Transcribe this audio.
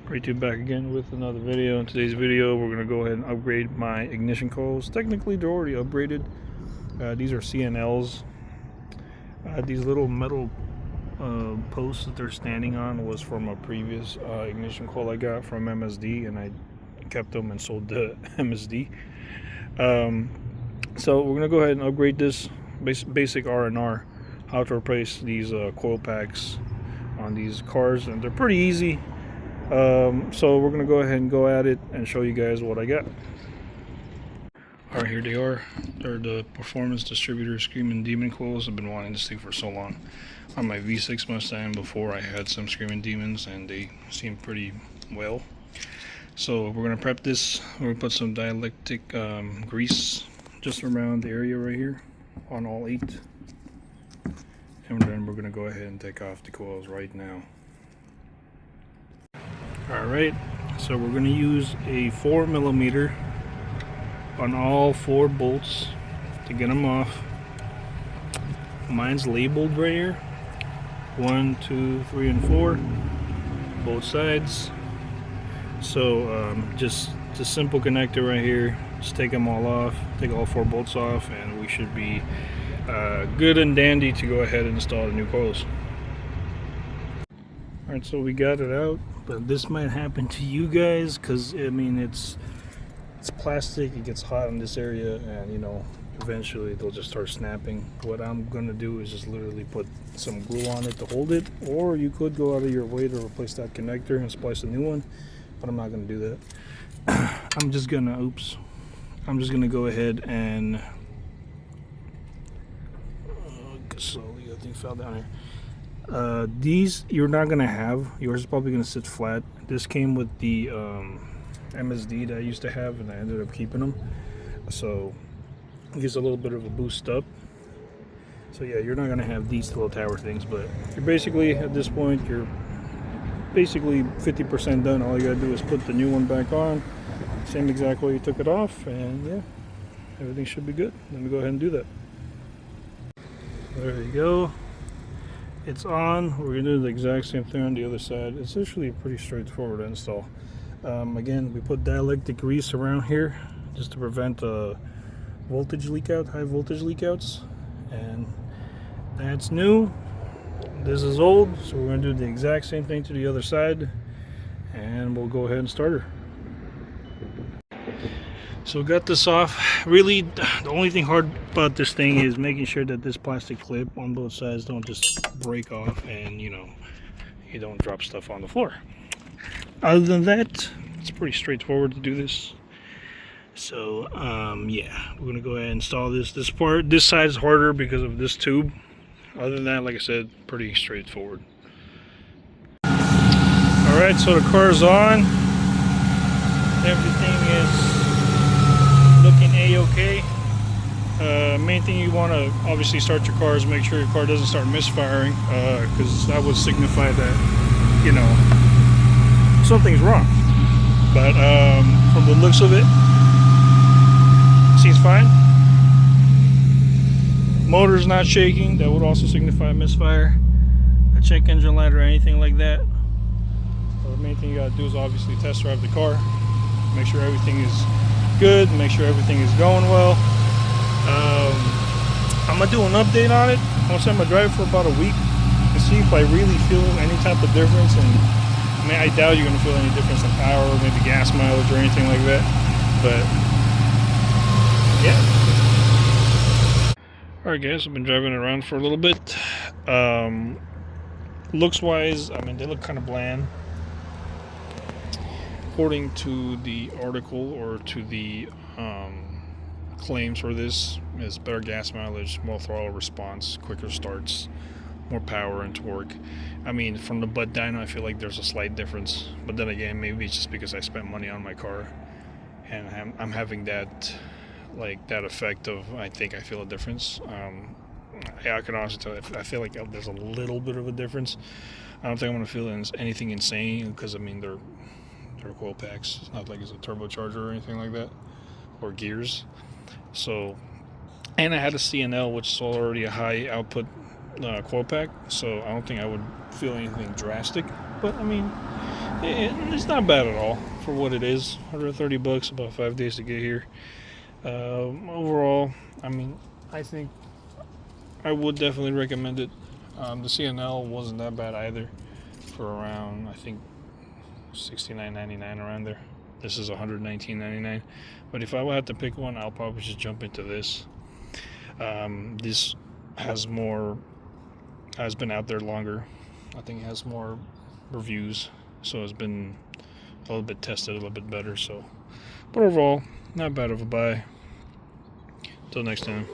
Right, back again with another video. In today's video, we're going to go ahead and upgrade my ignition coils. Technically, they're already upgraded. These are CNLs. These little metal posts that they're standing on was from a previous ignition coil I got from MSD, and I kept them and sold the MSD. So we're going to go ahead and upgrade this basic R&R, how to replace these coil packs on these cars, and they're pretty easy. So we're going to go ahead and go at it and show you guys what I got. Alright, here they are. They're the Performance Distributor Screaming Demon Coils. I've been wanting this thing for so long. On my V6 Mustang before, I had some Screaming Demons and they seem pretty well. So we're going to prep this. We're going to put some dielectric grease just around the area right here on all 8. And then we're going to go ahead and take off the coils right now. Alright, so we're going to use a 4mm on all 4 bolts to get them off. Mine's labeled right here. 1, 2, 3, and 4. Both sides. So just a simple connector right here. Just take them all off. Take all 4 bolts off, and we should be good and dandy to go ahead and install the new coils. Alright, so we got it out, but this might happen to you guys because I mean it's plastic, it gets hot in this area, and you know, eventually they'll just start snapping. What I'm gonna do is just literally put some glue on it to hold it, or you could go out of your way to replace that connector and splice a new one, but I'm not gonna do that. I'm just gonna go ahead and slowly, I think fell down here. These you're not gonna have. Yours is probably gonna sit flat. This came with the MSD that I used to have, and I ended up keeping them. So it gives a little bit of a boost up. So yeah, you're not gonna have these little tower things, but you're basically at this point you're basically 50% done. All you gotta do is put the new one back on, same exact way you took it off, and yeah, everything should be good. Let me go ahead and do that. There you go. It's on. We're going to do the exact same thing on the other side. It's actually a pretty straightforward install. Again, we put dielectric grease around here just to prevent voltage leak out, high voltage leak outs. And that's new. This is old, so we're going to do the exact same thing to the other side, and we'll go ahead and start her. So got this off. Really, the only thing hard about this thing is making sure that this plastic clip on both sides don't just break off and you know, you don't drop stuff on the floor. Other than that, it's pretty straightforward to do this. So yeah, we're gonna go ahead and install this. This side is harder because of this tube. Other than that, like I said, pretty straightforward. Alright, so the car's on. Everything is looking a-okay. Main thing you want to obviously start your car is make sure your car doesn't start misfiring, because that would signify that, you know, something's wrong. But from the looks of it, seems fine. Motor's not shaking. That would also signify misfire. A check engine light or anything like that. So the main thing you got to do is obviously test drive the car, make sure everything is good, make sure everything is going well. I'm gonna do an update on it once I'm gonna drive it for about a week and see if I really feel any type of difference. And I mean, I doubt you're gonna feel any difference in power, maybe gas mileage or anything like that, but yeah. Alright guys, I've been driving around for a little bit. Looks wise, I mean, they look kind of bland. According to the article, or to the claims for this, is better gas mileage, more throttle response, quicker starts, more power and torque. I mean, from the butt dyno, I feel like there's a slight difference, but then again, maybe it's just because I spent money on my car, and I'm having that, like, that effect of, I think I feel a difference. Yeah, I can honestly tell you, I feel like there's a little bit of a difference. I don't think I'm going to feel anything insane, because I mean, they're coil packs. It's not like it's a turbocharger or anything like that, or gears. So, and I had a CNL, which is already a high output coil pack, so I don't think I would feel anything drastic. But I mean, It's not bad at all for what it is. $130, about 5 days to get here. Overall, I mean, I think I would definitely recommend it. The CNL wasn't that bad either, for around, I think, $69.99 around there. This is $119.99. But if I would have to pick one, I'll probably just jump into this. This has been out there longer. I think it has more reviews, so it's been a little bit tested, a little bit better. So, but overall, not bad of a buy. Till next time.